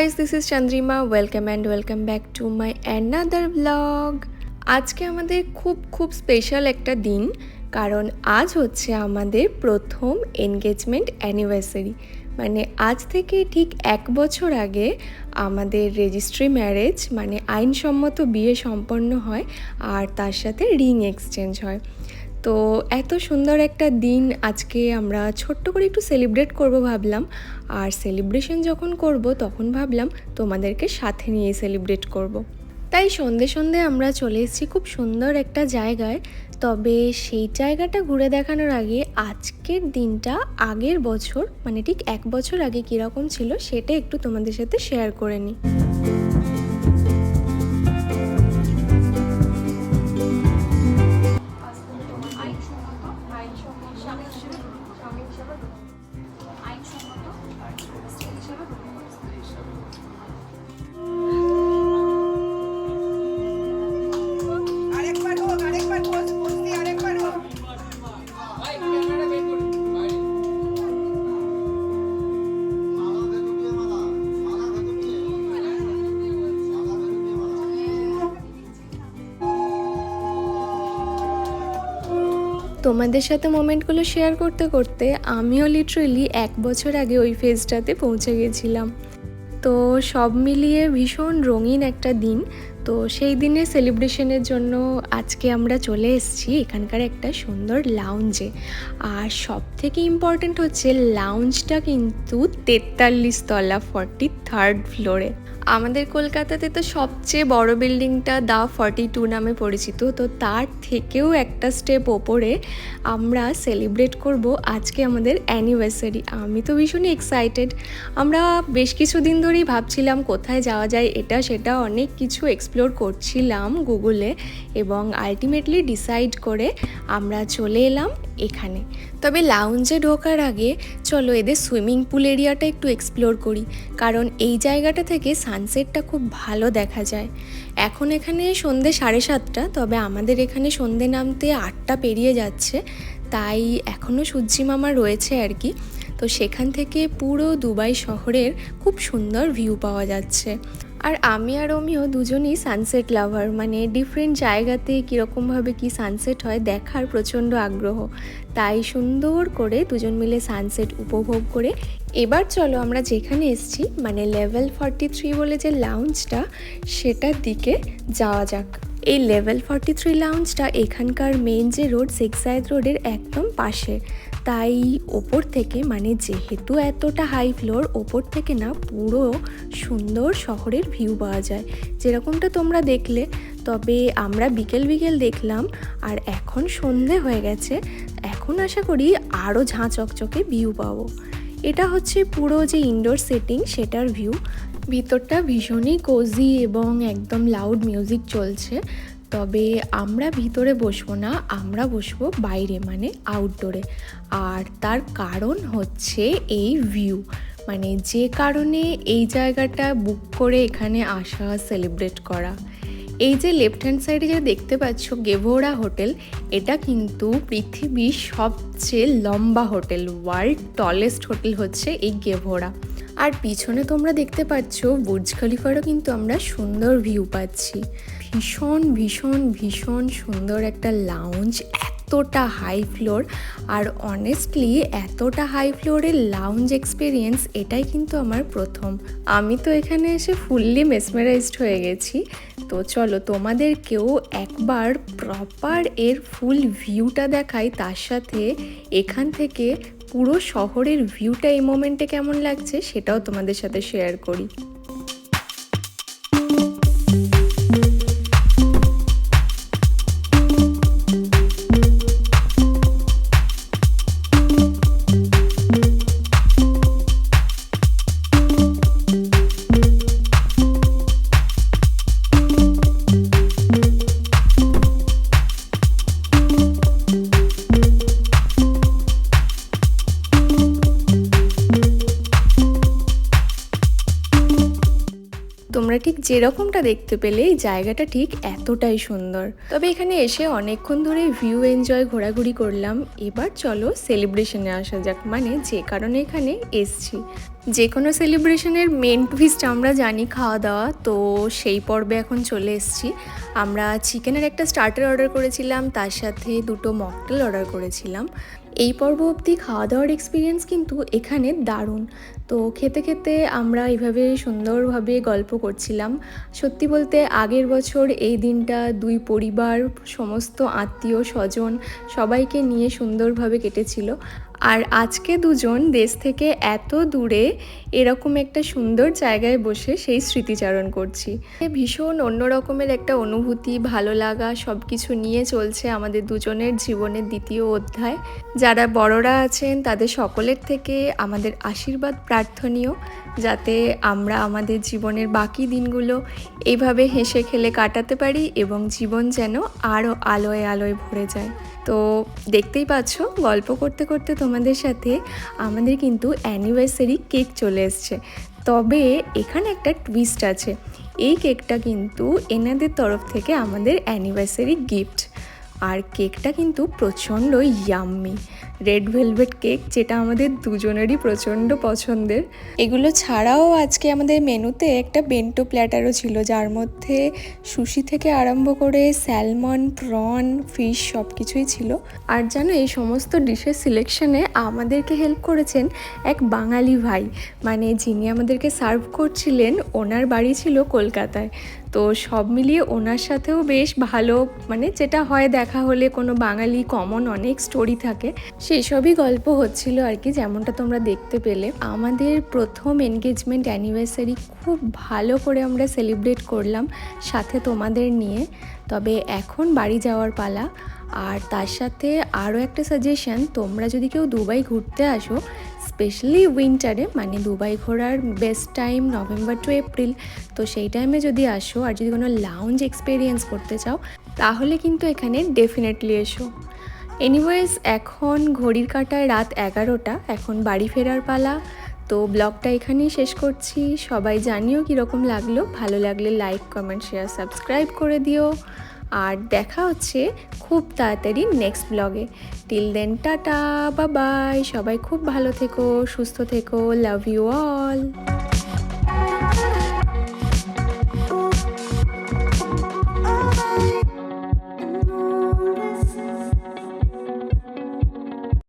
guys, this is Chandrima. Welcome back to my another vlog. আজকে আমাদের খুব special একটা দিন, কারণ আজ হচ্ছে আমাদের প্রথম এনগেজমেন্ট অ্যানিভার্সারি। মানে আজ থেকে ঠিক 1 বছর আগে আমাদের রেজিস্ট্রি ম্যারেজ মানে আইনসম্মত বিয়ে সম্পন্ন হয়, আর তার সাথে রিং এক্সচেঞ্জ হয়। তো এত সুন্দর একটা দিন আজকে আমরা ছোট্ট করে একটু সেলিব্রেট করব ভাবলাম। আর সেলিব্রেশন যখন করব তখন ভাবলাম তোমাদেরকে সাথে নিয়ে সেলিব্রেট করব। তাই সন্ধে আমরা চলে এসেছি খুব সুন্দর একটা জায়গায়। তবে সেই জায়গাটা ঘুরে দেখানোর আগে আজকের দিনটা আগের বছর মানে ঠিক 1 বছর আগে কীরকম ছিল সেটা একটু তোমাদের সাথে শেয়ার করে নিই। তোমাদের সাথে মোমেন্টগুলো শেয়ার করতে করতে আমিও লিটারেলি 1 বছর আগে ওই ফেজটাতে পৌঁছে গেছিলাম। তো সব মিলিয়ে ভীষণ রঙিন একটা দিন। তো সেই দিনের সেলিব্রেশনের জন্য আজকে আমরা চলে এসেছি এখানকার একটা সুন্দর লাউঞ্জে। আর সব থেকে ইম্পর্ট্যান্ট হচ্ছে লাউঞ্জটা কিন্তু 43 তলা 43rd ফ্লোরে। আমাদের কলকাতাতে তো সবচেয়ে বড় বিল্ডিংটা দা 42 নামে পরিচিত। তো তার থেকেও একটা স্টেপ ওপরে আমরা সেলিব্রেট করব আজকে আমাদের অ্যানিভার্সারি। আমি তো ভীষণই এক্সাইটেড। আমরা বেশ কিছুদিন ধরেই ভাবছিলাম কোথায় যাওয়া যায়, এটা সেটা অনেক কিছু এক্সপ্লোর করছিলাম গুগলে, এবং আলটিমেটলি ডিসাইড করে আমরা চলে এলাম এখানে। তবে লাউঞ্জে ঢোকার আগে চলো এদের সুইমিং পুল এরিয়াটা একটু এক্সপ্লোর করি, কারণ এই জায়গাটা থেকে সানসেটটা খুব ভালো দেখা যায়। এখন এখানে সন্ধ্যে 7:30, তবে আমাদের এখানে সন্ধ্যে নামতে 8টা পেরিয়ে যাচ্ছে, তাই এখনও সূর্যি মামা রয়েছে আর কি। তো সেখান থেকে পুরো দুবাই শহরের খুব সুন্দর ভিউ পাওয়া যাচ্ছে। আর আমি আর অমিও দুজনই সানসেট লাভার, মানে ডিফারেন্ট জায়গাতে কীরকমভাবে কি সানসেট হয় দেখার প্রচণ্ড আগ্রহ। তাই সুন্দর করে দুজন মিলে সানসেট উপভোগ করে এবার চলো আমরা যেখানে এসেছি মানে লেভেল 43 বলে যে লাউঞ্জটা, সেটার দিকে যাওয়া যাক। এই লেভেল 43 লাউঞ্জটা এখানকার মেইন যে রোড শেখ জায়েদ রোডের একদম পাশে। তাই ওপর থেকে মানে যেহেতু এতটা হাই ফ্লোর, ওপর থেকে না পুরো সুন্দর শহরের ভিউ পাওয়া যায়, যেরকমটা তোমরা দেখলে। তবে আমরা বিকেল দেখলাম, আর এখন সন্ধে হয়ে গেছে। এখন আশা করি আরও ঝাঁ চকচকে ভিউ পাবো। এটা হচ্ছে পুরো যে ইনডোর সেটিং সেটার ভিউ। ভিতরটা ভীষণই কোজি এবং একদম লাউড মিউজিক চলছে। তবে আমরা ভিতরে বসবো না, আমরা বসবো বাইরে মানে আউটডোরে। আর তার কারণ হচ্ছে এই ভিউ, মানে যে কারণে এই জায়গাটা বুক করে এখানে আসা, সেলিব্রেট করা। এই যে লেফট হ্যান্ড সাইডে যে দেখতে পাচ্ছ গেভোরা হোটেল, এটা কিন্তু পৃথিবীর সবচেয়ে লম্বা হোটেল, ওয়ার্ল্ড টলেস্ট হোটেল হচ্ছে এই গেভোরা। আর পিছনে তোমরা দেখতে পাচ্ছ বুর্জ খলিফারও কিন্তু আমরা সুন্দর ভিউ পাচ্ছি। ভীষণ সুন্দর একটা লাউঞ্জ, এতটা হাই ফ্লোর। আর অনেস্টলি এতটা হাই ফ্লোরের লাউঞ্জ এক্সপিরিয়েন্স এটাই কিন্তু আমার প্রথম। আমি তো এখানে এসে ফুললি মেসমেরাইজড হয়ে গেছি। তো চলো তোমাদেরকেও একবার প্রপার এর ফুল ভিউটা দেখাই, তার সাথে এখান থেকে পুরো শহরের ভিউটা এই মোমেন্টে কেমন লাগছে সেটাও তোমাদের সাথে শেয়ার করি। তোমরা ঠিক যেরকমটা দেখতে পেলে এই জায়গাটা ঠিক এতটাই সুন্দর। তবে এখানে এসে অনেকক্ষণ ধরে ভিউ এনজয় ঘোরাঘুরি করলাম। এবার চলো সেলিব্রেশনে আসা যাক, মানে যে কারণে এখানে এসছি। যে কোনো সেলিব্রেশনের মেন টুইস্ট আমরা জানি খাওয়া দাওয়া, তো সেই পর্বে এখন চলে এসেছি। আমরা চিকেনের একটা স্টার্টার অর্ডার করেছিলাম, তার সাথে 2টো মকটেল অর্ডার করেছিলাম। এই পর্ব অবধি খাওয়া দাওয়ার এক্সপিরিয়েন্স কিন্তু এখানে দারুণ। তো খেতে খেতে আমরা এইভাবে সুন্দরভাবে গল্প করছিলাম। সত্যি বলতে আগের বছর এই দিনটা দুই পরিবার, সমস্ত আত্মীয় স্বজন সবাইকে নিয়ে সুন্দরভাবে কেটেছিল। আর আজকে দুজন দেশ থেকে এত দূরে এরকম একটা সুন্দর জায়গায় বসে সেই স্মৃতিচারণ করছি। ভীষণ অন্য রকমের একটা অনুভূতি, ভালো লাগা সব কিছু নিয়ে চলছে আমাদের দুজনের জীবনের দ্বিতীয় অধ্যায়। যারা বড়রা আছেন তাদের সকলের থেকে আমাদের আশীর্বাদ প্রার্থনীয়, যাতে আমরা আমাদের জীবনের বাকি দিনগুলো এইভাবে হেসে খেলে কাটাতে পারি এবং জীবন যেন আরও আলোয় আলোয় ভরে যায়। তো দেখতেই পাচ্ছ, গল্প করতে করতে তোমাদের সাথে আমাদের কিন্তু অ্যানিভার্সারি কেক চলে এসছে। তবে এখানে একটা টুইস্ট আছে, এই কেকটা কিন্তু এনাদের তরফ থেকে আমাদের অ্যানিভার্সারি গিফট। আর কেকটা কিন্তু প্রচণ্ড ইয়াম্মি, রেড ভেলভেট কেক, যেটা আমাদের দুজনেরই প্রচণ্ড পছন্দের। এগুলো ছাড়াও আজকে আমাদের মেনুতে একটা বেন্টো প্ল্যাটারও ছিল, যার মধ্যে সুশি থেকে আরম্ভ করে স্যালমন, প্রন, ফিশ সব কিছুই ছিল। আর জানো, এই সমস্ত ডিশের সিলেকশনে আমাদেরকে হেল্প করেছেন এক বাঙালি ভাই, মানে যিনি আমাদেরকে সার্ভ করছিলেন ওনার বাড়ি ছিল কলকাতায়। তো সব মিলিয়ে ওনার সাথেও বেশ ভালো, মানে যেটা হয় দেখা হলে কোনো বাঙালি কমন অনেক স্টোরি থাকে, সেই সবই গল্প হচ্ছিল আর কি, যেমনটা তোমরা দেখতে পেলে। আমাদের প্রথম এনগেজমেন্ট অ্যানিভার্সারি খুব ভালো করে আমরা সেলিব্রেট করলাম সাথে তোমাদের নিয়ে। তবে এখন বাড়ি যাওয়ার পালা। আর তার সাথে আরও একটা সাজেশন, তোমরা যদি কেউ দুবাই ঘুরতে আসো, স্পেশালি উইন্টারে, মানে দুবাই ঘোরার best time November to April, তো সেই টাইমে যদি আসো আর যদি কোনো লাউঞ্জ এক্সপিরিয়েন্স করতে চাও তাহলে কিন্তু এখানে ডেফিনেটলি এসো। এনিওয়েজ, এখন ঘড়ির কাঁটায় রাত 11টা, এখন বাড়ি ফেরার পালা। তো ব্লগটা এখানেই শেষ করছি। সবাই জানিও কীরকম লাগলো, ভালো লাগলে লাইক, কমেন্ট, শেয়ার, সাবস্ক্রাইব করে দিও। আর দেখা হচ্ছে খুব তাড়াতাড়ি নেক্সট ব্লগে। Till then tata, bye bye. সবাই খুব ভালো থেকো, সুস্থ থেকো, লাভ ইউ অল।